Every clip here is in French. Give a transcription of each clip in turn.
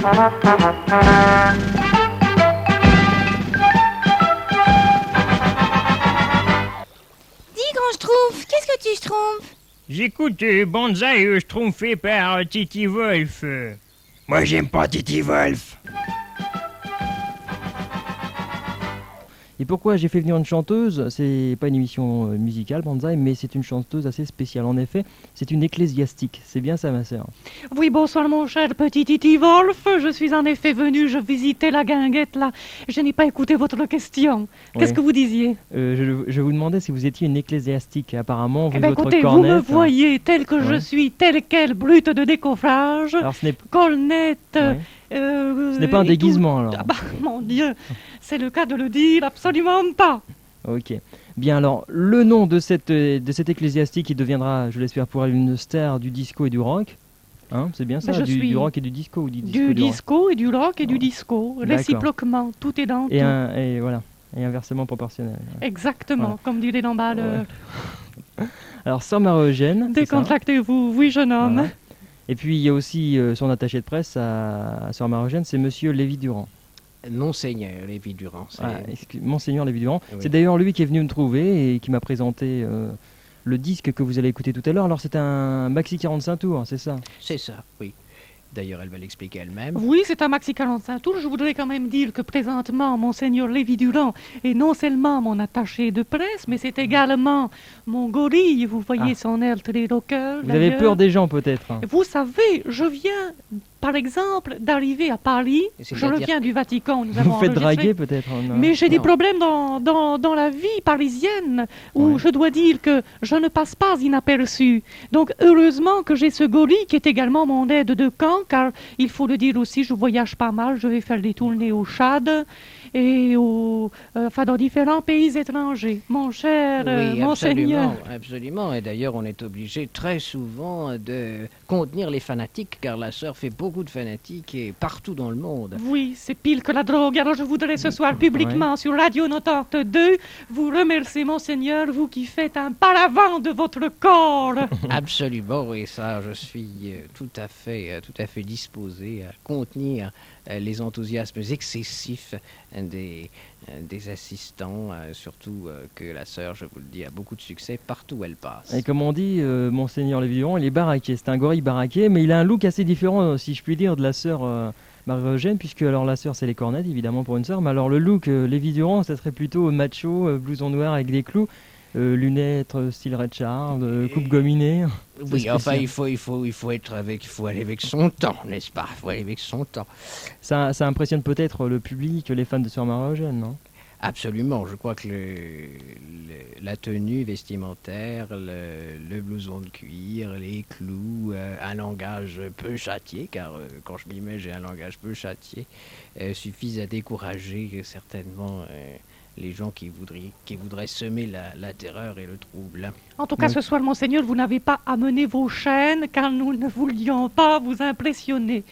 Dis, grand Schtroumpf, qu'est-ce que tu schtroumpfes? J'écoute Banzai schtroumpfé par Titi Wolf. Moi, j'aime pas Titi Wolf. Et pourquoi j'ai fait venir une chanteuse? C'est pas une émission musicale, Banzai, mais c'est une chanteuse assez spéciale. En effet, c'est une ecclésiastique. C'est bien ça, ma sœur? Oui, bonsoir mon cher petit Titi Wolf. Je suis en effet venu, je visitais la guinguette là. Je n'ai pas écouté votre question. Qu'est-ce que vous disiez? Je vous demandais si vous étiez une ecclésiastique. Apparemment, vous, votre écoutez, cornette... vous me voyez tel que je suis, tel quel, brute de décoffrage, Alors, ce n'est cornette... Ouais. Ce n'est pas un déguisement, alors. Ah bah, mon Dieu, c'est le cas de le dire, absolument pas. Ok. Bien, alors, le nom de cette ecclésiastique qui deviendra, je l'espère pour elle, une star du disco et du rock. Hein, c'est bien ça, du rock et du disco ou du disco Du et disco et du rock et du Oh. disco, D'accord. réciproquement, tout est dans tout. Et voilà, et inversement proportionnel. Exactement, Voilà. comme dirait l'emballeur. Alors, Sœur Marie-Eugène, c'est ça. Décontractez-vous, oui jeune homme. Voilà. Et puis, il y a aussi son attaché de presse à Sœur Marie-Eugène, c'est Monsieur Lévy-Durand. Monseigneur Lévy-Durand. Voilà, Monseigneur Lévy-Durand. Oui. C'est d'ailleurs lui qui est venu me trouver et qui m'a présenté le disque que vous allez écouter tout à l'heure. Alors, c'est un maxi 45 tours, c'est ça? C'est ça, oui. D'ailleurs, elle va l'expliquer elle-même. Oui, c'est un maxi 45 tours. Je voudrais quand même dire que présentement, Monseigneur Lévy-Durand est non seulement mon attaché de presse, mais c'est également mon gorille. Vous voyez son air très rocker. Vous avez peur des gens, peut-être, hein. Vous savez, je viens, par exemple, d'arriver à Paris. Et Je c'est-à-dire- reviens du Vatican. Nous Vous avons vous faites enregistré. draguer, peut-être, hein, non? Mais j'ai des Non. problèmes dans la vie parisienne où Ouais. je dois dire que je ne passe pas inaperçu. Donc heureusement que j'ai ce gorille qui est également mon aide de camp, car il faut le dire aussi, je voyage pas mal, je vais faire des tournées au Tchad et dans différents pays étrangers. Mon cher Oui, Monseigneur. absolument, absolument. Et d'ailleurs, on est obligé très souvent de contenir les fanatiques, car la sœur fait beaucoup de fanatiques et partout dans le monde. Oui, c'est pile que la drogue. Alors je voudrais ce soir publiquement sur Radio Notante 2 vous remercier, Monseigneur, vous qui faites un paravent de votre corps. Absolument, oui, ça, je suis tout à fait disposé à contenir les enthousiasmes excessifs des assistants, surtout que la sœur, je vous le dis, a beaucoup de succès partout où elle passe. Et comme on dit, Monseigneur Lévy-Durand, il est baraqué. C'est un gorille baraqué, mais il a un look assez différent, si je puis dire, de la sœur Marie-Eugène, puisque alors la sœur, c'est les cornettes, évidemment, pour une sœur. Mais alors le look Lévy-Durand, ça serait plutôt macho, blouson noir avec des clous, lunettes style Red Charles, coupe gominée. Oui, C'est enfin, spécial. il faut aller avec son temps, n'est-ce pas? Il faut aller avec son temps. Ça impressionne peut-être le public, les fans de sœur Marie-Eugène, non? Absolument, je crois que la tenue vestimentaire, le blouson de cuir, les clous, un langage peu châtié, car quand je m'y mets, j'ai un langage peu châtié, suffisent à décourager certainement les gens qui voudraient semer la terreur et le trouble. En tout cas, Oui. ce soir, Monseigneur, vous n'avez pas amené vos chaînes car nous ne voulions pas vous impressionner.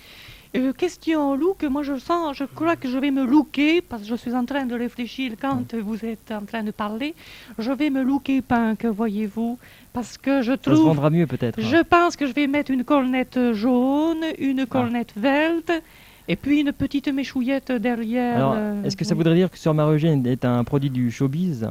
Question look, moi je crois que je vais me looker, parce que je suis en train de réfléchir quand vous êtes en train de parler, je vais me looker punk, voyez-vous, parce que je Ça se trouve... vendra mieux, peut-être. Je pense que je vais mettre une cornette jaune, une cornette verte, et puis une petite méchouillette derrière. Alors, est-ce que ça voudrait dire que sœur Marie-Eugène est un produit du showbiz?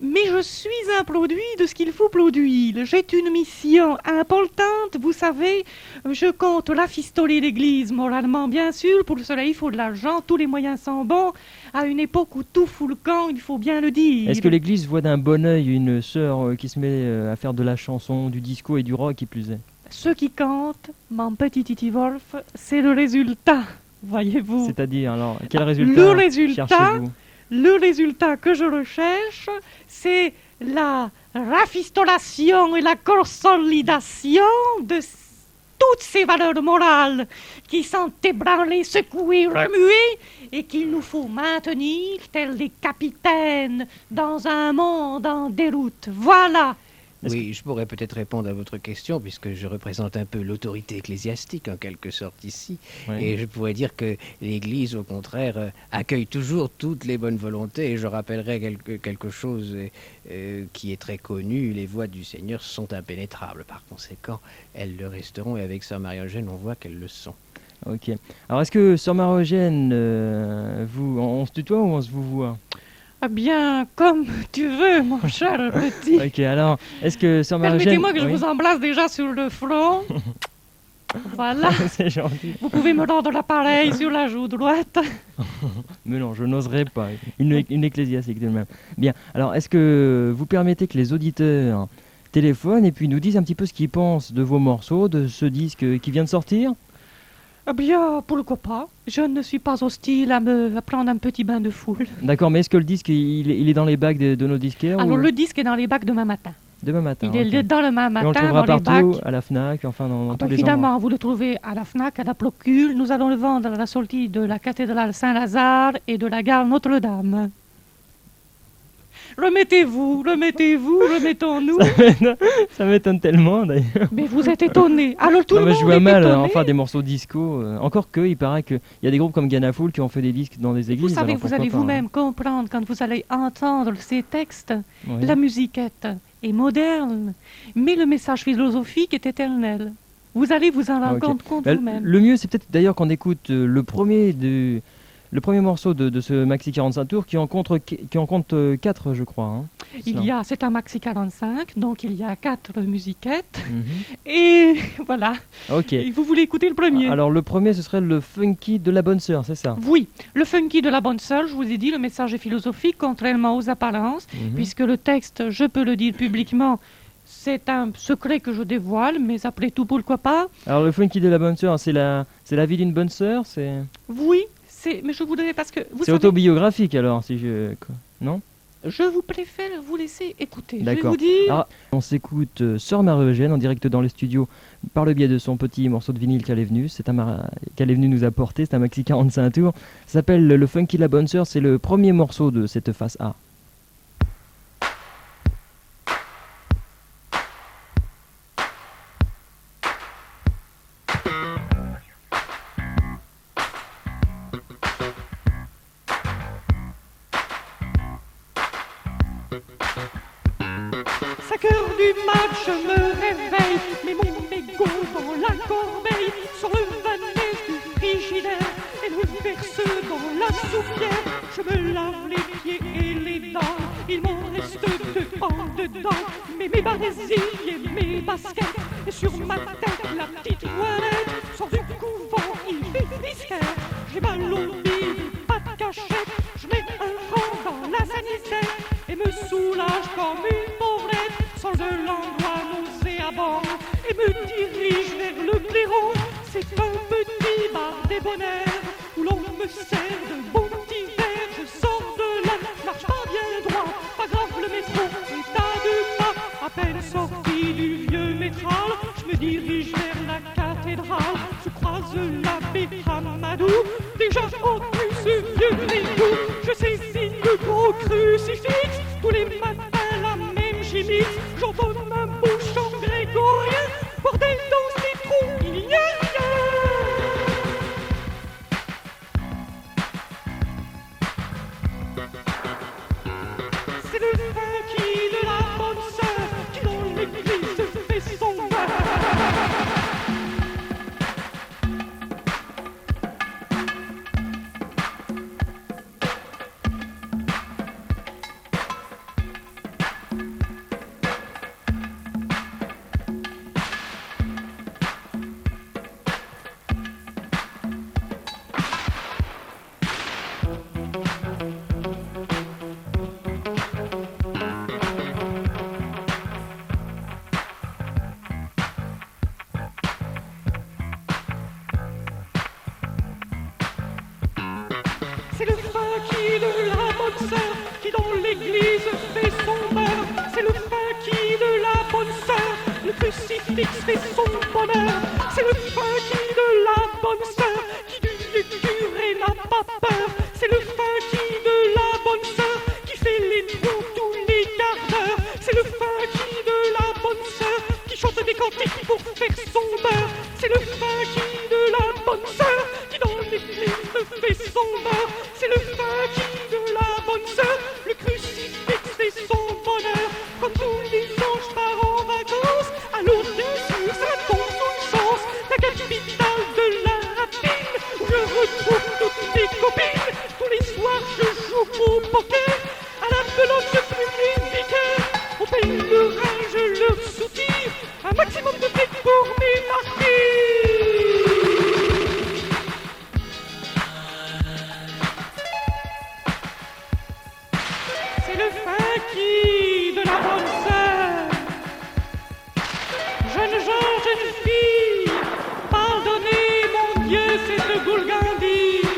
Mais je suis un produit de ce qu'il faut produire. J'ai une mission importante, vous savez. Je compte rafistoler l'église moralement, bien sûr. Pour cela, il faut de l'argent. Tous les moyens sont bons. À une époque où tout fout le camp, il faut bien le dire. Est-ce que l'église voit d'un bon œil une sœur qui se met à faire de la chanson, du disco et du rock, qui plus est? Ce qui compte, mon petit Titi Wolf, c'est le résultat. Voyez-vous. C'est-à-dire, alors, quel résultat Le résultat, cherchez-vous? le résultat que je recherche, c'est la rafistolation et la consolidation de toutes ces valeurs morales qui sont ébranlées, secouées, remuées et qu'il nous faut maintenir tels des capitaines dans un monde en déroute. Voilà. Oui, je pourrais peut-être répondre à votre question, puisque je représente un peu l'autorité ecclésiastique, en quelque sorte, ici. Oui. Et je pourrais dire que l'Église, au contraire, accueille toujours toutes les bonnes volontés. Et je rappellerai quelque chose qui est très connu. Les voies du Seigneur sont impénétrables. Par conséquent, elles le resteront. Et avec Sœur Marie-Eugène, on voit qu'elles le sont. Ok. Alors, est-ce que sœur Marie-Eugène, on se tutoie ou on se vous voit? Ah bien, comme tu veux, mon cher petit. Ok, alors, est-ce que sœur Marie-Eugène... Permettez-moi que je vous embrasse déjà sur le front. Voilà. C'est gentil. Vous pouvez me rendre l'appareil sur la joue droite. Mais non, je n'oserais pas. Une ecclésiastique de même. Bien, alors, est-ce que vous permettez que les auditeurs téléphonent et puis nous disent un petit peu ce qu'ils pensent de vos morceaux, de ce disque qui vient de sortir? Eh bien, pourquoi pas. Je ne suis pas hostile à prendre un petit bain de foule. D'accord, mais est-ce que le disque, il est dans les bacs de nos disquaires Alors, ou... le disque est dans les bacs demain matin. Demain matin, Il est ok. dans le demain Et on le matin, trouvera dans les partout, bacs. à la FNAC, enfin dans tous les endroits. Évidemment, vous le trouvez à la FNAC, à la Procule. Nous allons le vendre à la sortie de la cathédrale Saint-Lazare et de la gare Notre-Dame. Remettez-vous, remettons-nous. Ça m'étonne tellement d'ailleurs. Mais vous êtes étonnés. Alors tout Non, le mais monde je vois est mal étonné. enfin des morceaux disco. Encore que, il paraît qu'il y a des groupes comme Ganafoul qui ont fait des disques dans des églises. Vous savez, alors vous pourquoi allez pas, vous-même comprendre quand vous allez entendre ces textes. hein. Oui. La musiquette est moderne, mais le message philosophique est éternel. Vous allez vous en rendre Ok. compte Bah, vous-même. le mieux, c'est peut-être d'ailleurs qu'on écoute le premier morceau de ce maxi 45 tours qui en compte 4, je crois. Hein. C'est un maxi 45, donc il y a 4 musiquettes. Mhm. Et voilà. Ok. Et vous voulez écouter le premier? Alors le premier, ce serait le funky de la bonne sœur, c'est ça? Oui, le funky de la bonne sœur, je vous ai dit, le message est philosophique, contrairement aux apparences, Mhm. puisque le texte, je peux le dire publiquement, c'est un secret que je dévoile, mais après tout, pourquoi pas? Alors le funky de la bonne sœur, c'est la vie d'une bonne sœur, Oui, mais je voudrais, parce que vous c'est savez, autobiographique alors, si je... Non? je vous préfère vous laisser écouter. Je vais D'accord. vous dire, Alors, on s'écoute Sœur Marie-Eugène en direct dans le studio par le biais de son petit morceau de vinyle qu'elle est venue nous apporter. C'est un maxi 45 tours. Ça s'appelle le funky de la bonne sœur. C'est le premier morceau de cette face A. cinq heures du match, je me réveille, mais mon mégot dans la corbeille, sur le vannet du frigidaire, et le verse dans la soupière. Je me lave les pieds et les dents, il m'en reste dedans, mais mes barésilles et mes baskets, et sur ma tête la petite toilette, sort du couvent, il fait frisquet. J'ai mal au bide, pas de cachette, je mets un franc dans la sanitaire, et me soulage comme une pauvrette, sors de l'endroit nauséabond, et me dirige vers le blaireau. C'est un petit bar débonnaire, où l'on me sert de bons petits verres. Je sors de là, marche pas bien droit, pas grave le métro est à 2 pas. À peine sorti du vieux métral, je me dirige vers la cathédrale. Je croise l'abbé Hamadou, déjà entendu ce vieux égout. Je saisis le gros crucifix, tous les matins la même gimmick. J'entends un beau chant grégorien, bordel dans ces trous, il n'y a rien. C'est le funky de la bonne sœur qui dans l'église fait son beurre. C'est le funky de la bonne sœur qui dans l'église fait son beurre. C'est le funky de la bonne sœur, le crucifix fait son bonheur. C'est le funky de la bonne sœur qui du vieux curé n'a pas peur. C'est le funky de la bonne sœur qui fait les trous tous les quarts d'heure. C'est le funky de la bonne sœur qui chante des cantiques pour faire son beurre. C'est le funky de la bonne sœur qui dans l'église fait son beurre. C'est le funky de la bonne sœur, le crucifix fait son bonheur. Comme tous les anges part en vacances, alors bien sûr ça tombe sous une chance. La capitale de la rapide, retrouve toutes mes copines. Tous les soirs, je joue au poker. À la pelote, je fume les vicaires. Au pays de Rhin, je leur soutire. Un maximum de fric pour m'émarquer. C'est le funky de la bonne sœur. Jeunes gens, jeunes filles, pardonnez, mon Dieu, cette gourgandine.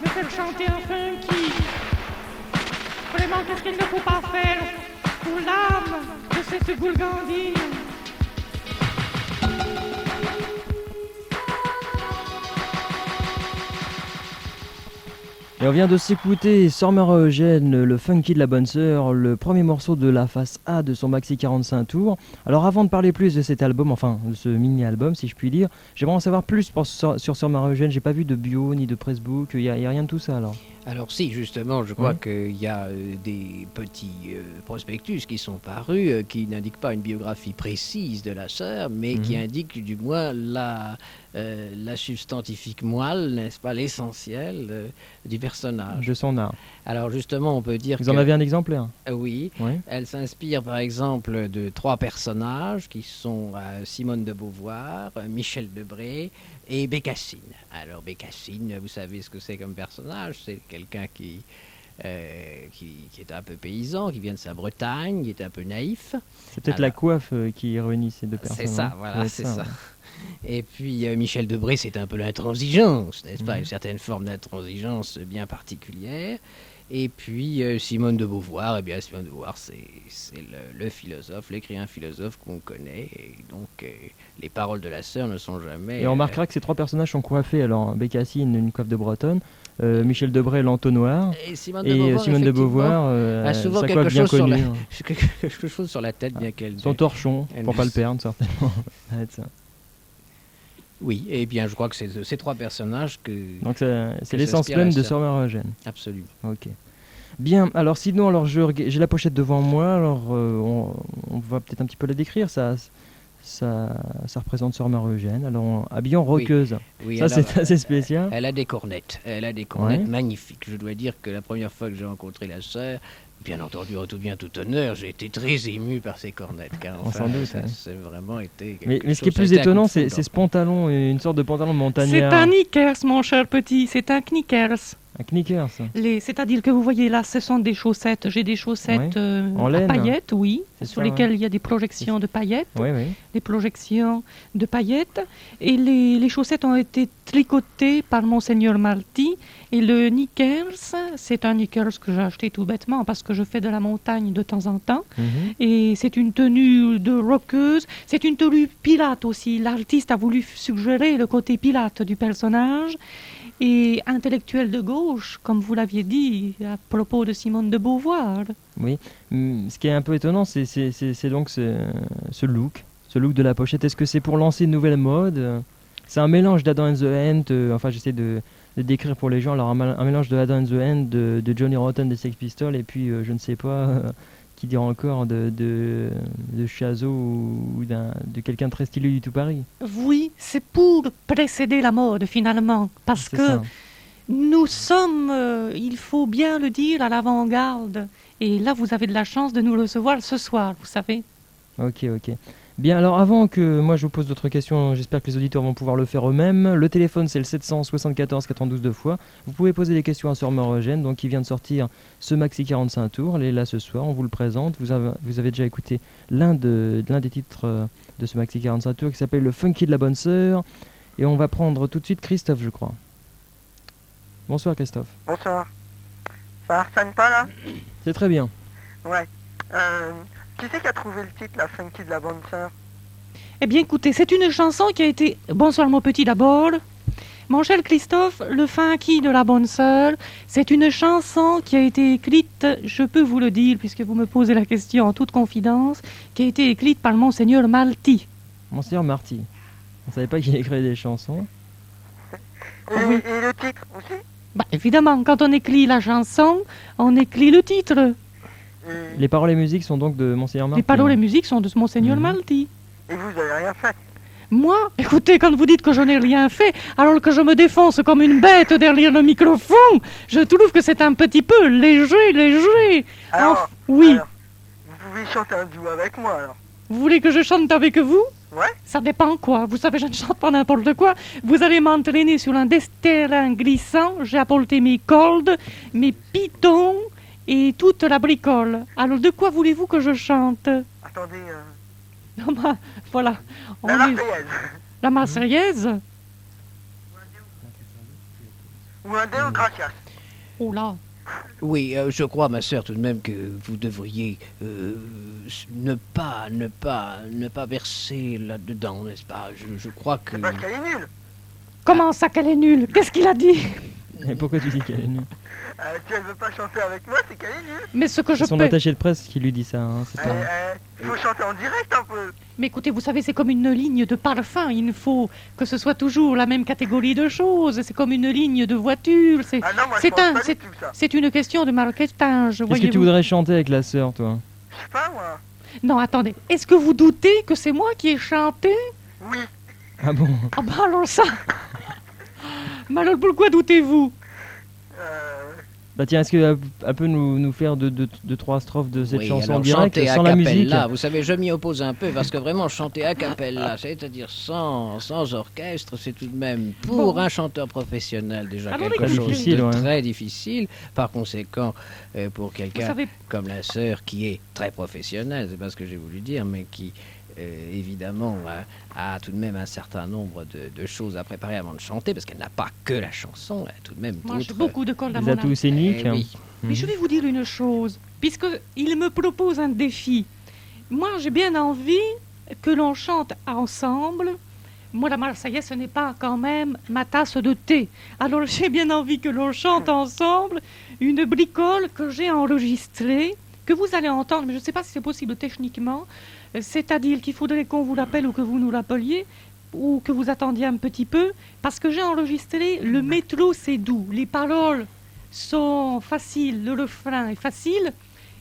Me faire chanter un funky. Vraiment, qu'est-ce qu'il ne faut pas faire pour l'âme de cette gourgandine? Et on vient de s'écouter Sœur Marie-Eugène, le funky de la bonne sœur, le premier morceau de la face A de son maxi 45 tours. Alors avant de parler plus de cet album, enfin de ce mini-album si je puis dire, j'aimerais en savoir plus sur Sœur Marie-Eugène. J'ai pas vu de bio ni de pressbook, il y a rien de tout ça alors. Alors si, justement, je crois qu'il y a des petits prospectus qui sont parus, qui n'indiquent pas une biographie précise de la sœur, mais qui indiquent du moins la substantifique moelle, n'est-ce pas, l'essentiel du personnage. De son art. Alors justement, on peut dire Vous en avez un exemplaire? Oui, Oui. elle s'inspire par exemple de 3 personnages qui sont Simone de Beauvoir, Michel Debré et Bécassine. Alors Bécassine, vous savez ce que c'est comme personnage, c'est quelqu'un qui est un peu paysan, qui vient de sa Bretagne, qui est un peu naïf. C'est peut-être la coiffe qui réunit ces deux personnes. C'est ça, voilà, c'est ça. Et puis Michel Debré, c'est un peu l'intransigeance, n'est-ce pas, une certaine forme d'intransigeance bien particulière. Et puis Simone de Beauvoir, eh bien Simone de Beauvoir, c'est le philosophe, l'écrivain philosophe qu'on connaît. Et donc les paroles de la sœur ne sont jamais... Et on remarquera que ces 3 personnages sont coiffés. Alors Bécassine, une coiffe de bretonne, Michel Debré, l'entonnoir, et Simone de Beauvoir, a souvent sa quelque coiffe bien chose, connue. quelque chose sur la tête, bien qu'elle... Son torchon, pour pas le perdre certainement. Ça va être ça. Oui, et bien je crois que c'est ces 3 personnages que... Donc c'est que l'essence s'inspire même la de sœur. Sœur Marie-Eugène. Absolument. Ok. Bien, alors sinon, alors j'ai la pochette devant moi, alors on va peut-être un petit peu la décrire, ça représente Sœur Marie-Eugène, alors habillée en rockeuse. Oui, Ça alors, c'est assez spécial. Elle a des cornettes, magnifiques. Je dois dire que la première fois que j'ai rencontré la sœur, bien entendu, en tout bien tout honneur, j'ai été très ému par ces cornettes, car On s'en doute, hein. c'est vraiment été quelque Mais ce qui est chose, ça a plus été un coup étonnant, de c'est foudre. ce pantalon, une sorte de pantalon C'est montagnard. un knickers, mon cher petit, c'est un knickers. Un knicker, ça. C'est-à-dire que vous voyez là, ce sont des chaussettes. J'ai des chaussettes En à laine. paillettes, oui, C'est sur ça, lesquelles il y a des projections de paillettes. Oui, oui. Des projections de paillettes. Et les chaussettes ont été tricotées par Monseigneur Malti. Et le knickers, c'est un knickers que j'ai acheté tout bêtement parce que je fais de la montagne de temps en temps. Mhm. Et c'est une tenue de rockeuse. C'est une tenue pirate aussi. L'artiste a voulu suggérer le côté pirate du personnage. Et intellectuel de gauche, comme vous l'aviez dit à propos de Simone de Beauvoir. Oui. Ce qui est un peu étonnant, c'est donc ce look de la pochette. Est-ce que c'est pour lancer une nouvelle mode? C'est un mélange d'Adam and the Ant, enfin j'essaie de décrire pour les gens, alors un mélange de Adam and the Ant, de Johnny Rotten des Sex Pistols, et puis je ne sais pas qui dira encore de Chazot ou de quelqu'un de très stylé du tout Paris. Oui, c'est pour précéder la mode finalement, parce C'est que ça. nous sommes, il faut bien le dire, à l'avant-garde. Et là, vous avez de la chance de nous recevoir ce soir, vous savez. Ok. Bien, alors avant que moi je vous pose d'autres questions, j'espère que les auditeurs vont pouvoir le faire eux-mêmes. Le téléphone c'est le 774 92 deux fois. Vous pouvez poser des questions à Sœur Marie-Eugène, donc qui vient de sortir ce maxi 45 tours. Elle est là ce soir, on vous le présente. Vous avez déjà écouté l'un des titres de ce maxi 45 tours qui s'appelle Le Funky de la Bonne Sœur. Et on va prendre tout de suite Christophe, je crois. Bonsoir Christophe. Bonsoir. Ça arsène pas là? C'est très bien. Ouais. Qui c'est qui a trouvé le titre, La Funky de la Bonne Sœur? Eh bien, écoutez, c'est une chanson qui a été... Bonsoir, mon petit, d'abord. Mon cher Christophe, le funky de la bonne sœur, c'est une chanson qui a été écrite, je peux vous le dire, puisque vous me posez la question en toute confidence, qui a été écrite par Monseigneur Malti. Monseigneur Marty. On savait pas qu'il écrivait des chansons. Et le titre aussi? Bah, évidemment, quand on écrit la chanson, on écrit le titre. Et, Les paroles et musiques sont donc de Monseigneur Martin. Les paroles et musiques sont de Monseigneur Mhm. Malti. et vous avez rien fait. Moi, écoutez, quand vous dites que je n'ai rien fait, alors que je me défonce comme une bête derrière le microphone, je trouve que c'est un petit peu léger. Alors, Oui, alors, vous pouvez chanter un duo avec moi alors. vous voulez que je chante avec vous? Ouais. Ça dépend quoi. Vous savez, je ne chante pas n'importe quoi. Vous allez m'entraîner sur un terrain glissant. J'ai apporté mes cordes, mes pitons et toute la bricole. Alors, de quoi voulez-vous que je chante? Attendez, Non, bah, voilà. On la est- Marseillaise. La Marseillaise? Ou un Deo Gracias. Oh là. Oui, je crois, ma sœur, tout de même que vous devriez ne pas verser là-dedans, n'est-ce pas? Je crois que... C'est parce qu'elle est nulle. Comment ça qu'elle est nulle? Qu'est-ce qu'il a dit? Et pourquoi tu dis qu'elle est nulle? Si elle veut pas chanter avec moi, c'est qu'elle est nulle. Mais ce que je C'est son peux... attaché de presse qui lui dit ça. Hein, c'est pas... Il faut chanter en direct un peu. Mais écoutez, vous savez, c'est comme une ligne de parfum. Il faut que ce soit toujours la même catégorie de choses. C'est comme une ligne de voiture. C'est Ah non, moi je C'est pense un- pas c'est- du tout ça. c'est une question de marketage, Qu'est-ce que voyez-vous. tu voudrais chanter avec la sœur, toi? Je sais pas moi. Non, attendez. Est-ce que vous doutez que c'est moi qui ai chanté? Oui. Ah bon? Ah bah alors ça... Mais alors pourquoi doutez-vous? Bah tiens, est-ce que elle peut nous faire deux, trois strophes de cette Oui, chanson en alors direct, chanter a sans la musique? cappella, vous savez, je m'y oppose un peu parce que vraiment chanter a cappella, c'est-à-dire sans orchestre, c'est tout de même pour Bon. un chanteur professionnel déjà Alors, quelque écoutez. chose Difficile, de ouais. très difficile. Par conséquent, pour Vous quelqu'un savez, comme la sœur qui est très professionnelle, c'est pas ce que j'ai voulu dire, mais qui évidemment a tout de même un certain nombre de choses à préparer avant de chanter, parce qu'elle n'a pas que la chanson, elle a tout de même moi j'ai d'autres... beaucoup de cordes à Les mon atouts arc. scéniques. Eh oui. Mais je vais vous dire une chose, puisque il me propose un défi. Moi, j'ai bien envie que l'on chante ensemble. Moi, la Marseillaise, ce n'est pas quand même ma tasse de thé. Alors, j'ai bien envie que l'on chante ensemble une bricole que j'ai enregistrée, que vous allez entendre, mais je ne sais pas si c'est possible techniquement. C'est-à-dire qu'il faudrait qu'on vous l'appelle ou que vous nous l'appeliez, ou que vous attendiez un petit peu, parce que j'ai enregistré le métro, c'est doux. Les paroles sont faciles, le refrain est facile,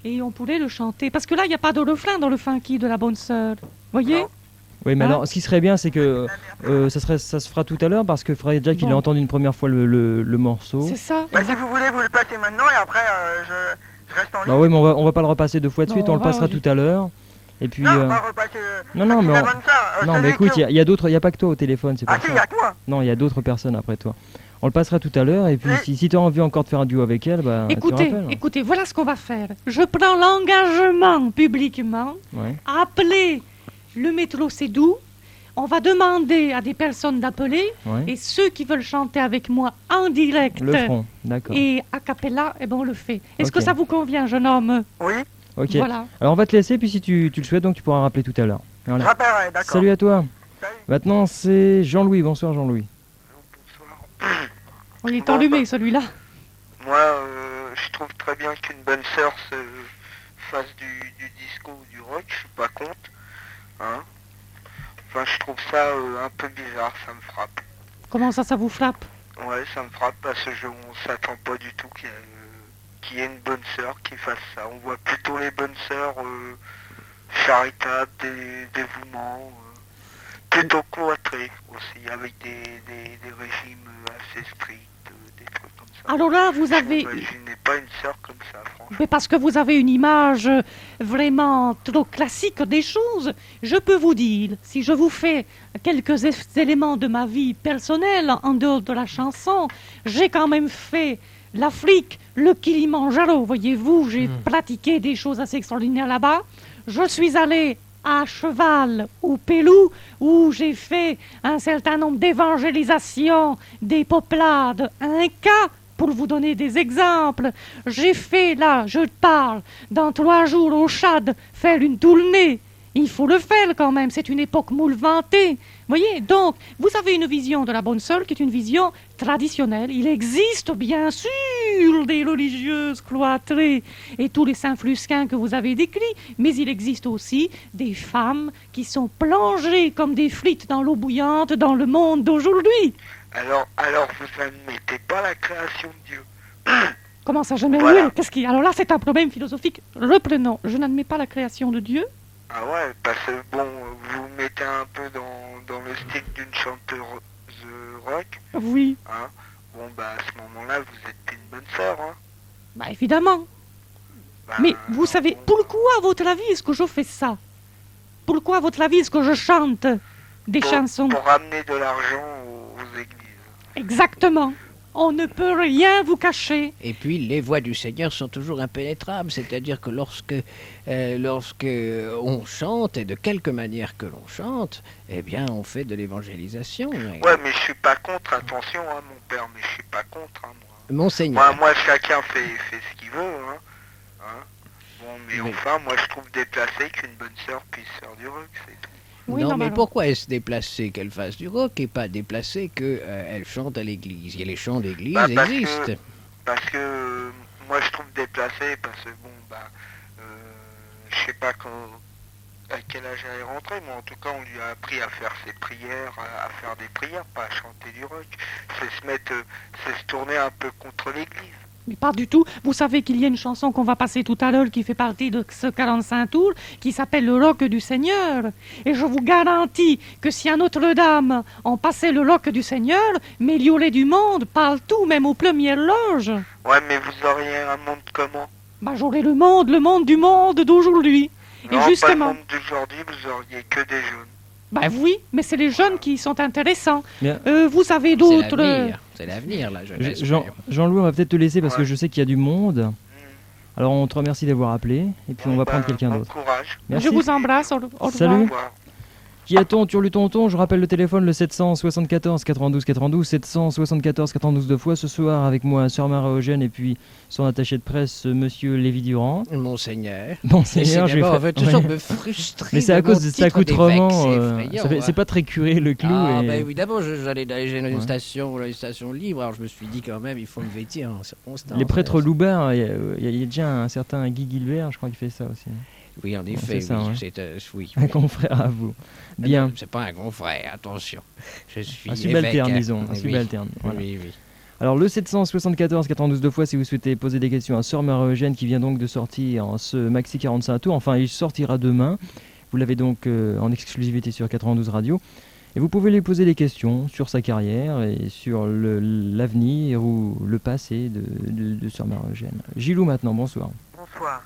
et on pourrait le chanter. Parce que là, il n'y a pas de refrain dans le funky de la bonne sœur. Voyez? Non. Oui, mais Hein? alors, ce qui serait bien, c'est que ça se fera tout à l'heure, parce qu'il faudrait déjà qu'il ait Bon. entendu une première fois le morceau. C'est ça? Bah, si vous voulez, vous le passez maintenant et après, je reste en ligne. Bah oui, mais on va pas le repasser deux fois de Non, suite, on le ouais, passera ouais, tout à l'heure. Et puis... Non, pas repasser. Non, non, c'est mais la on- bonne sœur, Non, celui mais écoute, qui- il y a d'autres, il n'y a pas que toi au téléphone, c'est pour Ah si, ça. il y a que moi. Non, il y a d'autres personnes après toi. On le passera tout à l'heure, et puis Oui. si tu as envie encore de faire un duo avec elle, bah, tu Écoutez, rappelles. écoutez, voilà ce qu'on va faire. Je prends l'engagement publiquement, Ouais. appeler le métro c'est doux. On va demander à des personnes d'appeler, Ouais. et ceux qui veulent chanter avec moi en direct Le front, d'accord. et a cappella, eh ben on le fait. Est-ce Ok. que ça vous convient, jeune homme? Oui, Ok. Voilà. Alors on va te laisser, puis si tu le souhaites, donc tu pourras rappeler tout à l'heure. je Voilà. rappellerai, d'accord. Salut à toi. Salut. Maintenant, c'est Jean-Louis. Bonsoir, Jean-Louis. On est enrhumé, celui-là. Moi, je trouve très bien qu'une bonne sœur se fasse du disco ou du rock, je suis pas contre. Hein. Enfin, je trouve ça un peu bizarre, ça me frappe. Comment ça vous frappe? Ouais, ça me frappe parce que on s'attend pas du tout qu'il y ait une bonne sœur qui fasse ça. On voit plutôt les bonnes sœurs charitables, des dévouements, plutôt cloîtrés aussi, avec des régimes assez stricts, des trucs comme ça. Alors là, vous avez... Je n'imaginais pas une sœur comme ça, franchement. Mais parce que vous avez une image vraiment trop classique des choses. Je peux vous dire, si je vous fais quelques éléments de ma vie personnelle en dehors de la chanson, j'ai quand même fait l'Afrique, le Kilimandjaro, voyez-vous, j'ai pratiqué des choses assez extraordinaires là-bas. Je suis allé à cheval au Pérou, où j'ai fait un certain nombre d'évangélisations des peuplades incas. Pour vous donner des exemples, j'ai fait là, je parle, dans 3 jours au Tchad, faire une tournée. Il faut le faire quand même, c'est une époque moulementée. Voyez, donc, vous avez une vision de la bonne sœur qui est une vision traditionnelle. Il existe bien sûr des religieuses cloîtrées et tous les saints flusquins que vous avez décrits, mais il existe aussi des femmes qui sont plongées comme des frites dans l'eau bouillante dans le monde d'aujourd'hui. Alors vous admettez pas la création de Dieu. Comment ça, jamais Voilà. loué? Qu'est-ce qui... Alors là, c'est un problème philosophique. Reprenons. Je n'admets pas la création de Dieu. Ah ouais, parce que bon, vous vous mettez un peu dans le style d'une chanteuse rock, Oui, hein. Bon, bah à ce moment-là, vous êtes une bonne sœur, hein. bah évidemment. Bah, Mais vous savez, bon, pourquoi, à votre avis, est-ce que je fais ça? Pourquoi, à votre avis, est-ce que je chante des chansons? pour ramener de l'argent aux églises. Exactement. On ne peut rien vous cacher. Et puis les voix du Seigneur sont toujours impénétrables, c'est-à-dire que lorsque on chante, et de quelque manière que l'on chante, eh bien on fait de l'évangélisation. Ouais, mais je suis pas contre, attention, hein, mon père, mais je suis pas contre, hein, moi. Monseigneur. Moi, chacun fait ce qu'il veut, hein. Bon, mais Oui. enfin, moi, je trouve déplacé qu'une bonne sœur puisse faire du rock, c'est tout. Oui, non, non, mais alors- pourquoi est-ce déplacé qu'elle fasse du rock et pas déplacé qu'elle chante à l'église? Et les chants d'église Bah, parce existent. Parce que moi, je trouve déplacé, parce que bon, bah, je sais pas à quel âge elle est rentrée, mais en tout cas, on lui a appris à faire ses prières, à faire des prières, pas à chanter du rock. C'est se tourner un peu contre l'église. Mais pas du tout. Vous savez qu'il y a une chanson qu'on va passer tout à l'heure qui fait partie de ce 45 tours, qui s'appelle Le Rock du Seigneur. Et je vous garantis que si à Notre-Dame on passait Le Rock du Seigneur, mais il y aurait du monde partout, même aux premières loges. Ouais, mais vous auriez un monde comment? Bah j'aurais le monde du monde d'aujourd'hui. Et Non, pas le justement, monde d'aujourd'hui, vous auriez que des jeunes. bah oui, mais c'est les jeunes qui sont intéressants. Bien. Vous avez C'est d'autres... l'avenir. C'est l'avenir, la jeunesse. Jean-Louis, on va peut-être te laisser parce que Ouais. je sais qu'il y a du monde. Alors on te remercie d'avoir appelé et puis on va prendre quelqu'un Bon d'autre. courage. Merci. Je vous embrasse. Au revoir. Salut. Au revoir. Qui a-t-on, Turlutonton? Je rappelle le téléphone, le 774 92 92, 774 92 deux fois. Ce soir, avec moi, Sœur Marie-Eugène et puis son attaché de presse, Monsieur Lévy Durand. Monseigneur. Monseigneur, je vais on faire- veut toujours ouais. me frustrer. Mais c'est à de mon cause de cet titre accoutrement. d'évêque, c'est effrayant, Ça fait- hein. c'est pas très curé le clou. Ah, et- bah évidemment, j'allais j'ai une Ouais. station, une station libre, alors je me suis dit quand même, il faut me vêtir en circonstance. Les prêtres loubards, il y a déjà un certain Guy Guilbert, je crois qu'il fait ça aussi. Oui, en effet, c'est ça, oui. ouais. C'est, oui. Un confrère à vous. Bien. C'est pas un confrère, attention. Je suis Un subalterne, évêque, disons. Un Oui, subalterne. Voilà. Oui, oui. Alors le 774 92 deux fois si vous souhaitez poser des questions à Sœur Marie-Eugène qui vient donc de sortir en ce maxi 45 tours. Enfin, il sortira demain. Vous l'avez donc en exclusivité sur 92 Radio. Et vous pouvez lui poser des questions sur sa carrière et sur l'avenir ou le passé de Sœur Marie-Eugène. Gilou maintenant, bonsoir. Bonsoir.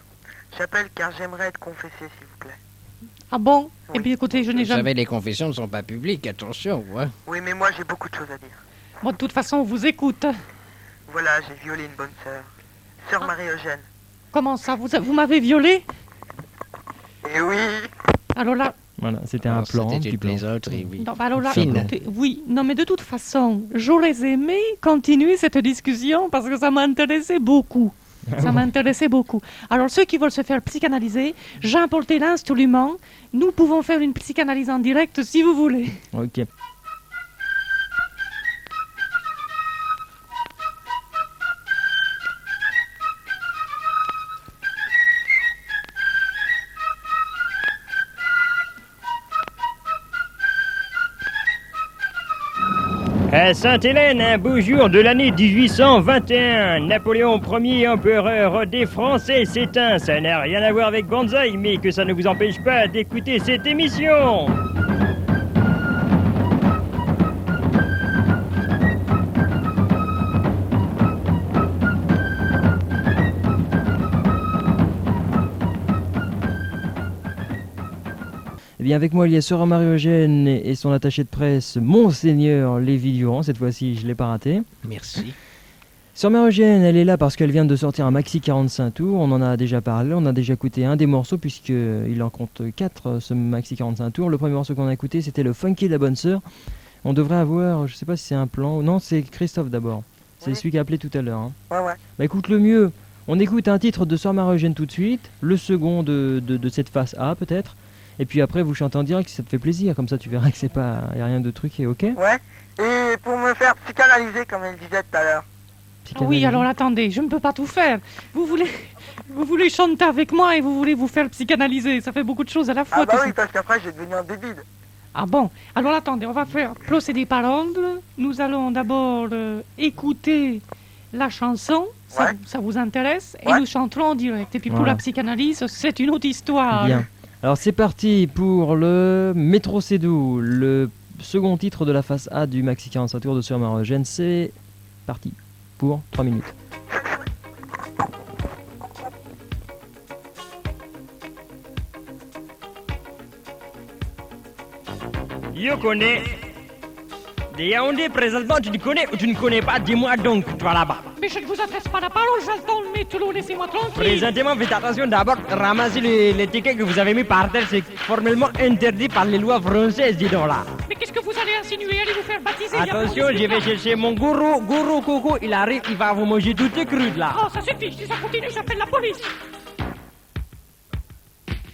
J'appelle car j'aimerais être confessé, s'il vous plaît. Ah bon? Oui. Eh bien écoutez, je n'ai Vous jamais... savez, les confessions ne sont pas publiques, attention. Ouais. Oui, mais moi, j'ai beaucoup de choses à dire. Bon, de toute façon, on vous écoute. Voilà, j'ai violé une bonne sœur. Sœur Marie-Eugène. Comment ça? Vous m'avez violé? Et oui. Alors là... Voilà, c'était un Alors, plan. un C'était petit une plan. plaisanterie, oui. Non, bah alors là, Fine. écoutez, oui, non mais de toute façon, j'aurais aimé continuer cette discussion parce que ça m'intéressait beaucoup. Ça m'intéressait beaucoup. Alors ceux qui veulent se faire psychanalyser, j'ai apporté l'instrument. Nous pouvons faire une psychanalyse en direct si vous voulez. Ok. À Sainte-Hélène, un beau jour de l'année 1821, Napoléon Ier, empereur des Français, s'éteint. Ça n'a rien à voir avec Banzai, mais que ça ne vous empêche pas d'écouter cette émission. Eh bien, avec moi, il y a Sœur Marie-Eugène et son attaché de presse, Monseigneur Lévy Durand. Cette fois-ci, je ne l'ai pas raté. Merci. Sœur Marie-Eugène, elle est là parce qu'elle vient de sortir un maxi 45 tours. On en a déjà parlé, on a déjà écouté un des morceaux puisqu'il en compte 4, ce maxi 45 tours. Le premier morceau qu'on a écouté, c'était le Funky de la bonne sœur. On devrait avoir, je sais pas si c'est un plan... Non, c'est Christophe d'abord. C'est Oui. celui qui a appelé tout à l'heure. Hein. Ouais. Bah écoute le mieux. On écoute un titre de Sœur Marie-Eugène tout de suite, le second de cette face A peut-être. Et puis après, vous chantez en direct si ça te fait plaisir. Comme ça, tu verras que c'est pas... y a rien de truqué, ok? Ouais. Et pour me faire psychanalyser, comme elle disait tout à l'heure. Oui, alors attendez, je ne peux pas tout faire. Vous voulez chanter avec moi et vous voulez vous faire psychanalyser. Ça fait beaucoup de choses à la fois. Ah bah tout oui, ça. parce qu'après, je vais devenir débile. Ah bon, alors attendez, on va faire procéder par ordre. Nous allons d'abord écouter la chanson Ça vous intéresse? Et Ouais. nous chanterons en direct. Et puis pour Voilà. la psychanalyse, c'est une autre histoire. Bien. Alors c'est parti pour le Métro Cédou, le second titre de la face A du Maxi 45 tours de Sœur Marie-Eugène. C'est parti pour 3 minutes. Yo connais. De Yaoundé, présentement, tu ne connais ou tu ne connais pas? Dis-moi donc, toi là-bas. Mais je ne vous adresse pas la parole, j'attends le métro, laissez-moi tranquille. Présentement, faites attention d'abord, ramasser les tickets que vous avez mis par terre, c'est formellement interdit par les lois françaises, dis donc là. Mais qu'est-ce que vous allez insinuer? Allez vous faire baptiser? Il y a Attention, pas de- je vais chercher mon gourou Coco, il arrive, il va vous manger tout cru là. Oh, ça suffit, si ça continue, j'appelle la police.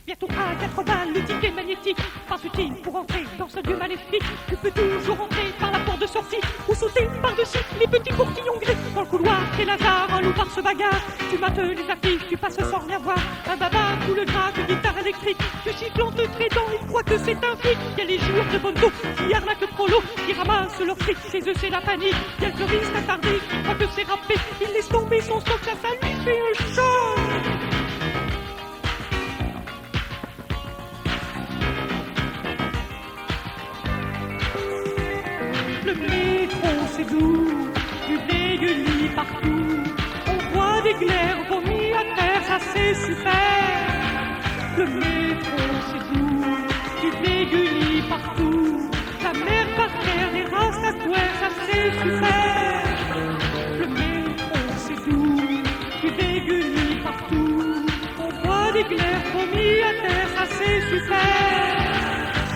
Bientôt 1,80, le ticket magnétique. Pas utile pour entrer dans ce lieu maléfique. Tu peux toujours entrer par la porte de sortie ou sauter par-dessus les petits portillons gris. Dans le couloir, c'est Lazare, un loupard se bagarre. Tu mates les affiches, tu passes sans rien voir. Un baba, tout le gras, une guitare électrique. Tu sifflantes très dents, ils croient que c'est un flic. Il y a les joueurs de Bonto qui arnaquent Prolo, qui ramassent leur fric. Chez eux, c'est la panique. Il y a le touriste attardé qui croit que c'est râpé. Il laisse tomber son stock, ça lui fait un choc. Le métro, c'est doux, du blé, du lit partout. On voit des glaires vomies à terre, ça c'est super. Le métro, c'est doux, du blé, du lit partout. La mer par terre, les races à couer, ça c'est super. Le métro, c'est doux, du blé, du lit partout. On voit des glaires vomies à terre, ça c'est super.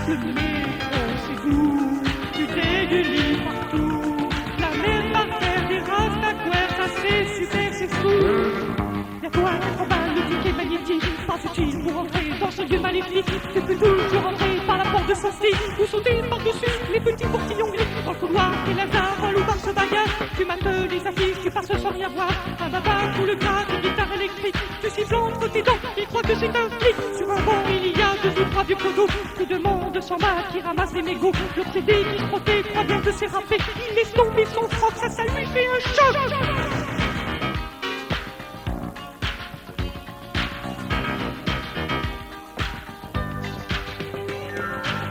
Le métro, c'est doux, du thé, du lit partout. La mer par terre, des races d'aquaire, ça c'est super, c'est fou. Y'a toi, le ticket magnétique, pas utile pour entrer dans ce lieu maléfique. Tu peux toujours entrer par la porte de sortie ou sauter par-dessus les petits portillons gris. Dans le couloir, et Lazare, un loupard se bagarre. Tu mates les affiches, tu passes sans rien voir. Un baba, tout le gras, une guitare électrique. Tu siffles entre tes dents, ils croient que c'est un flic. Sur un banc, il y a 2 ou 3 vieux clodos. Plus de monde s'en bat qui ramasse les mégots. Le CD qui se frottait, croit bien que c'est râpé. Il laisse tomber son froc, ça lui fait un choc.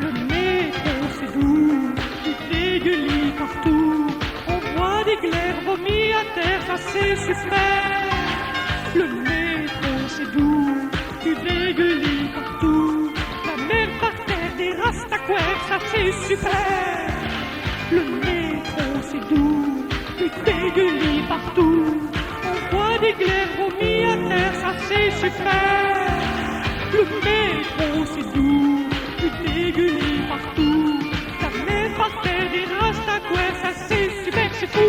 Le métro, c'est doux, du thé, du lit partout. On voit des glaires vomies à terre, ça c'est super. Le métro, c'est doux, du thé, du lit partout. La mer par terre, des rastaquaires, ça c'est super. Le métro, c'est doux, du thé, du lit partout. On voit des glaires vomies à terre, ça c'est super. Le métro, c'est doux, du thé, du lit partout. La mer par terre, des rastaquaires, ça c'est super, c'est fou.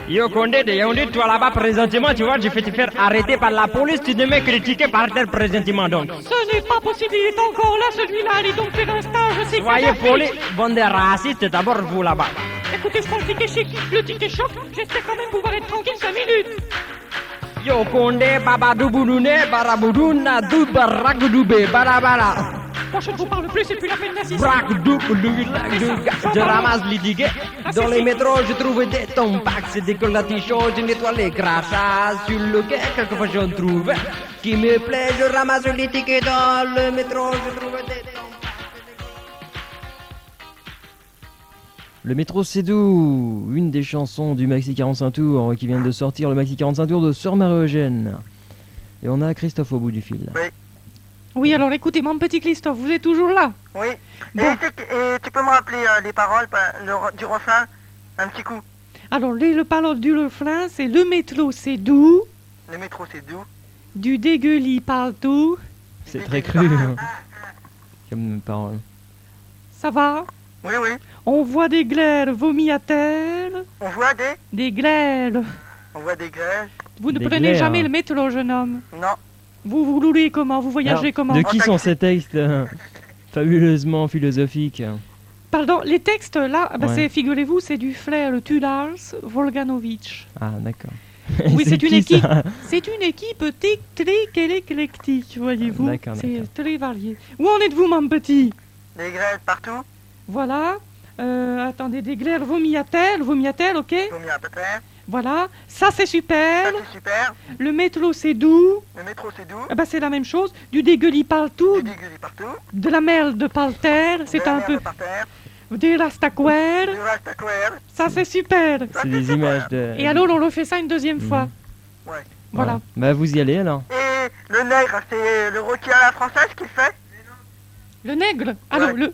Yo Condé de Yaoundé, toi là-bas présentement, tu vois, je vais te faire arrêter par la police, tu ne mets que les tickets par terre présentement donc. Ce n'est pas possible, il est encore là celui-là, allez donc faire un stage, c'est Soyez Kadhafi. poli, bande de racistes d'abord vous là-bas. Écoutez, je prends le ticket chic, le ticket choc, j'espère quand même pouvoir être tranquille 5 minutes. Yo Condé, babadoubounouné, baraboudouna, doubaragoudoubé, barabara. Moi je ne vous parle plus, c'est plus la peine d'insister. Je ramasse les tickets. Dans les métros, je trouve des tompax, des colatichons, je nettoie les crachats. Sur le quai, quelquefois j'en trouve qui me plaît. Je ramasse les tickets dans le métro, je trouve des tompax. Le Métro Cédou, une des chansons du Maxi 45 tours qui vient de sortir, le Maxi 45 tours de Sœur Marie-Eugène. Et on a Christophe au bout du fil. Oui, alors écoutez, mon petit Christophe, vous êtes toujours là? Oui. Bon. Et tu peux me rappeler les paroles du refrain? Un petit coup. Alors, le parole du refrain, c'est le métro, c'est doux, Le métro, c'est doux. du dégueulis partout. C'est très cru hein, comme parole. Ça va? Oui, oui. On voit des glaires vomies à terre. On voit Des glaires. On voit des grèves. Vous ne Des prenez glaires. jamais le métro, jeune homme. Non. Vous roulez comment? Vous voyagez Alors, comment? de qui sont ces textes fabuleusement philosophiques? Pardon, les textes là, bah, Ouais. c'est, figurez-vous, c'est du frère Tulas Volganovitch. Ah, d'accord. Oui, c'est une qui, équipe. ça C'est une équipe très éclectique, voyez-vous. D'accord, C'est d'accord. très varié. Où en êtes-vous, mon petit? Des grêles partout. Voilà. Attendez, des glaires vomi-à-terre, ok. Combien à peu près? Voilà. Ça, c'est super. Ça c'est super. Le métro, c'est doux. Le métro c'est doux. Ah bah, c'est la même chose. Du dégueulis partout. Du dégueulis partout. De la merde par terre. C'est De la un merde peu... par terre. Des rastaquaires. Du rastaquaire. Ça, c'est super. C'est des images de... Et alors, on refait ça une deuxième fois. Ouais. Voilà. Ouais. Bah vous y allez alors. Et le nègre, c'est le rôti à la française qu'il fait? Le nègre. Alors, Ouais.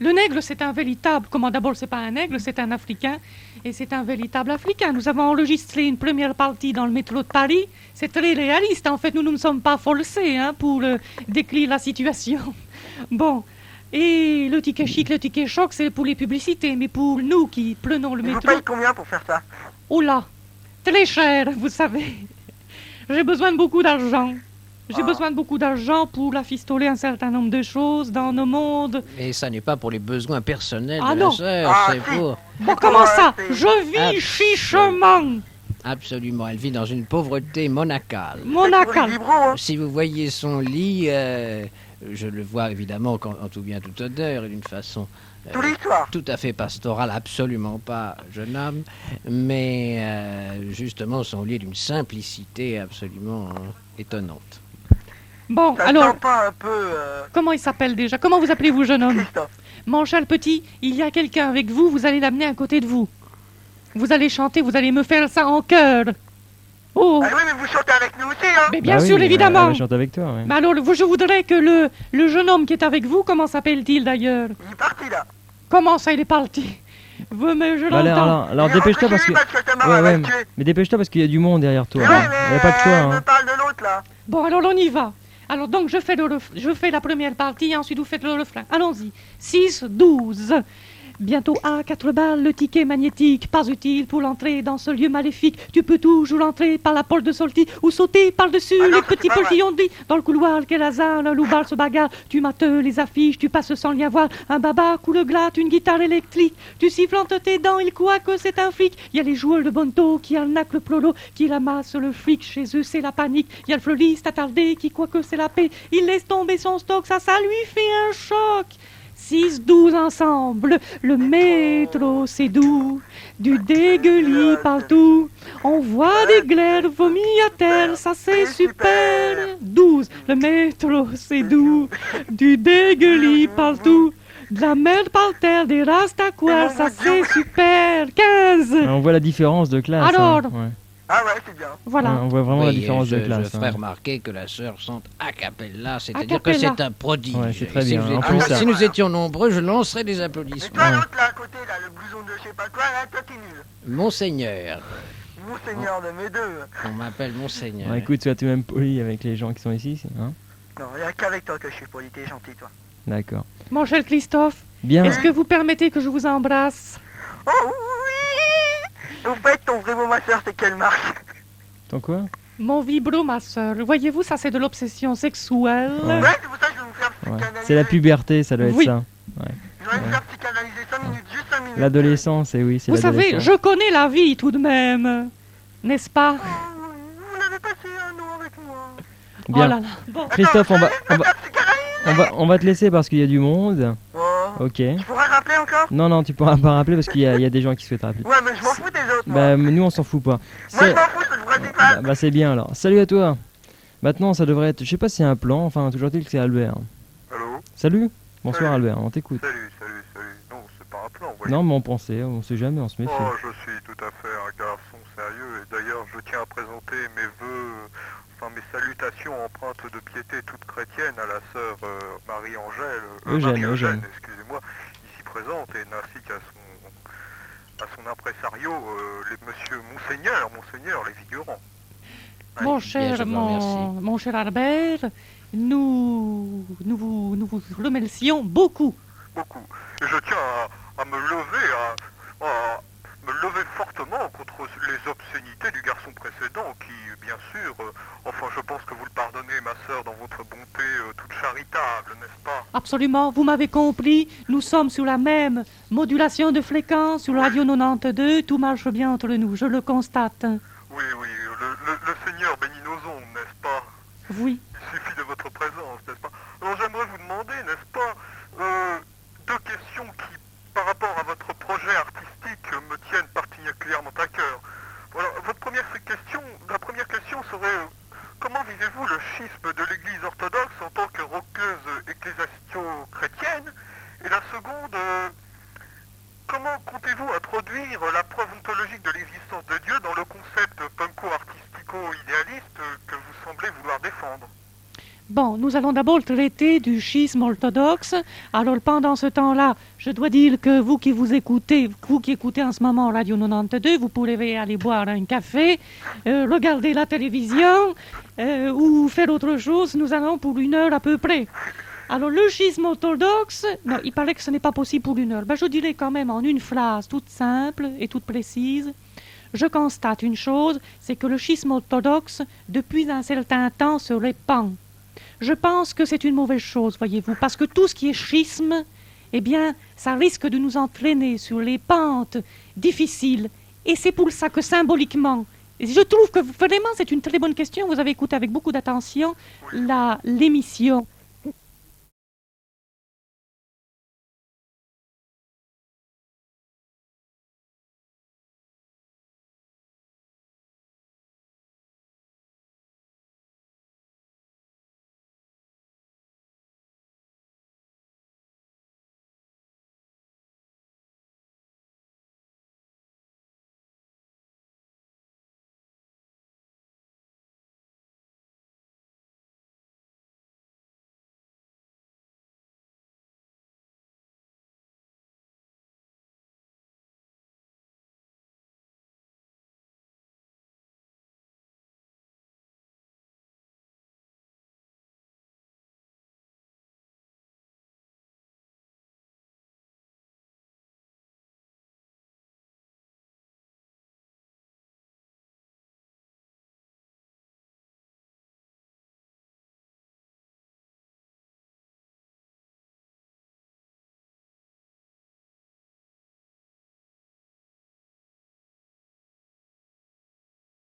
le nègre, c'est un véritable... Comment d'abord, c'est pas un nègre, c'est un Africain. Et c'est un véritable Africain. Nous avons enregistré une première partie dans le métro de Paris. C'est très réaliste. En fait, nous ne sommes pas forcés pour décrire la situation. Bon. Et le ticket chic, le ticket choc, c'est pour les publicités. Mais pour nous qui prenons le Il vous métro... paye combien pour faire ça? Oh là, très cher, vous savez. J'ai besoin de beaucoup d'argent. J'ai Ah. besoin de beaucoup d'argent pour rafistoler un certain nombre de choses dans nos mondes. Mais ça n'est pas pour les besoins personnels Ah de non. la sœur, Ah, c'est si. pour... Bon, comment ça? c'est- Je vis chichement. Absolument, elle vit dans une pauvreté monacale. C'est pour les Monacal. vibros, hein. Si vous voyez son lit, je le vois évidemment en tout bien tout honneur et d'une façon Tous les soirs. tout à fait pastorale, absolument pas jeune homme, mais justement son lit est d'une simplicité absolument étonnante. Bon, Ça alors, sent pas un peu comment il s'appelle déjà? Comment vous appelez-vous, jeune homme? Christophe? Mon cher petit, il y a quelqu'un avec vous, vous allez l'amener à côté de vous. Vous allez chanter, vous allez me faire ça en chœur. Oh, Ah oui, mais vous chantez avec nous aussi, hein? mais bien Bah oui, sûr, évidemment. Elle chante avec toi, ouais. Mais alors, je voudrais que le jeune homme qui est avec vous, comment s'appelle-t-il d'ailleurs? Il est parti là. Comment ça, il est parti? Vous, mais je Bah, l'entends. alors Il est dépêche-toi rentré parce chez que... lui parce que ta Ouais, maman ouais, va le tuer. mais dépêche-toi parce qu'il y a du monde derrière toi. Mais hein. ouais, mais Il y a pas de choix. je Hein. me parle de l'autre là. Bon, alors on y va. Alors donc, je fais la première partie et ensuite vous faites le refrain. Allons-y. 6, 12. Bientôt à 4 balles, le ticket magnétique, pas utile pour l'entrée dans ce lieu maléfique. Tu peux toujours entrer par la porte de sortie ou sauter par-dessus Ah non, les ça, petits c'est pas vrai. portillons de lit. Dans le couloir, quel hasard, un loupard se bagarre. Tu mates les affiches, tu passes sans rien voir. Un baba, coup de glatte, une guitare électrique. Tu siffles entre tes dents, il croit que c'est un flic. Il y a les joueurs de bonto qui arnaquent le prolo, qui ramassent le fric. Chez eux, c'est la panique. Il y a le fleuriste attardé qui croit que c'est la paix. Il laisse tomber son stock, ça lui fait un choc. 6, 12 ensemble, le métro c'est doux, du dégueulis partout, on voit des glaires vomies à terre, ça c'est super. 12, le métro c'est doux, du dégueulis partout, de la merde par terre, des rastaquaires, ça c'est super. 15, On voit la différence de classe. Alors, hein. Ouais. Ah ouais, c'est bien. voilà. Ouais, on voit vraiment la Oui, différence je, de classe. Je ferai hein. remarquer que la sœur chante a cappella, c'est-à-dire que cappella. c'est un prodige. Ouais, c'est très Et si, bien. vous En étiez- plus, ça- si nous étions nombreux, je lancerais des Mais applaudissements. toi l'autre là à côté là, le blouson de je sais pas quoi là, toi t'es nul. Monseigneur, Monseigneur de mes deux. on m'appelle Monseigneur. Bon, écoute, sois tout de même poli avec les gens qui sont ici. Hein. Non, il n'y a qu'avec toi que je suis poli, t'es gentil toi. D'accord. Mon cher Christophe, Bien. est-ce que vous permettez que je vous embrasse? Oh oui. Au fait, ton vrai mot ma soeur, c'est quelle marque? Ton quoi? Mon vibro, ma sœur. Voyez-vous, ça c'est de l'obsession sexuelle. Ouais. Ouais, c'est pour ça que je vais vous faire Ouais. psychanalyser. C'est la puberté, ça doit être Oui. ça. Je vais vous faire psychanalyser 5 minutes, juste 5 minutes. L'adolescence, et oui, c'est Vous savez, l'adolescence. je connais la vie tout de même. N'est-ce pas? Oh, vous n'avez passé un an avec moi. Oh Bien. là là. Bon. Christophe, Attends, on va, je on, vais va, faire psychanalyser. on va te laisser parce qu'il y a du monde. Oh. Ok. Tu pourrais rappeler encore? Non, non, tu pourras pas rappeler parce qu'il y a des gens qui souhaitent rappeler. Ouais, mais je m'en fous des autres. Moi, Bah, mais nous, on s'en fout pas. moi je C'est- m'en fous, ça devrait être bah, c'est bien alors. Salut à toi. Maintenant, ça devrait être. Je sais pas s'il y a un plan. Enfin, toujours est-il que c'est Albert. Allô? Salut. Bonsoir Salut. Albert, on t'écoute. Salut. Non, c'est pas un plan, voyez. Non, mais on pensait, on sait jamais, on se méfie. Oh, je suis tout à fait un garçon sérieux et d'ailleurs je tiens à présenter mes vœux, enfin mes salutations empreintes de piété toute chrétienne à la sœur Marie-Angèle, Eugène. excusez-moi, ici présente et ainsi qu'à son impresario, les monsieur Monseigneur les figurants. Mon je cher, vous remercie. mon cher Albert, nous vous remercions beaucoup. Beaucoup. Et je tiens à me lever, à me lever fortement contre les obscénités du garçon précédent qui, bien sûr, enfin je pense que vous le pardonnez, ma sœur, dans votre bonté toute charitable, n'est-ce pas? Absolument, vous m'avez compris. Nous sommes sur la même modulation de fréquence, sur Radio 92. Tout marche bien entre nous, je le constate. Oui, Oui. Il suffit de votre présence, n'est-ce pas? Alors j'aimerais vous demander, n'est-ce pas, deux questions qui, par rapport à votre projet artistique, me tiennent particulièrement à cœur. Voilà, la première question serait comment vivez-vous le schisme de l'Église orthodoxe en tant que roqueuse ecclésiasto-chrétienne? Et la seconde, comment comptez-vous introduire la preuve ontologique de l'existence de Dieu dans le concept punko-artistico-idéaliste que vous semblez vouloir défendre? Bon, nous allons d'abord traiter du schisme orthodoxe. Alors, pendant ce temps-là, je dois dire que vous qui écoutez en ce moment Radio 92, vous pourrez aller boire un café, regarder la télévision ou faire autre chose. Nous allons pour 1 heure à peu près. Alors, le schisme orthodoxe, non, il paraît que ce n'est pas possible pour 1 heure. Ben, je dirais quand même en une phrase toute simple et toute précise. Je constate une chose, c'est que le schisme orthodoxe, depuis un certain temps, se répand. Je pense que c'est une mauvaise chose, voyez-vous, parce que tout ce qui est schisme, eh bien, ça risque de nous entraîner sur les pentes difficiles. Et c'est pour ça que symboliquement, je trouve que vraiment c'est une très bonne question. Vous avez écouté avec beaucoup d'attention l'émission.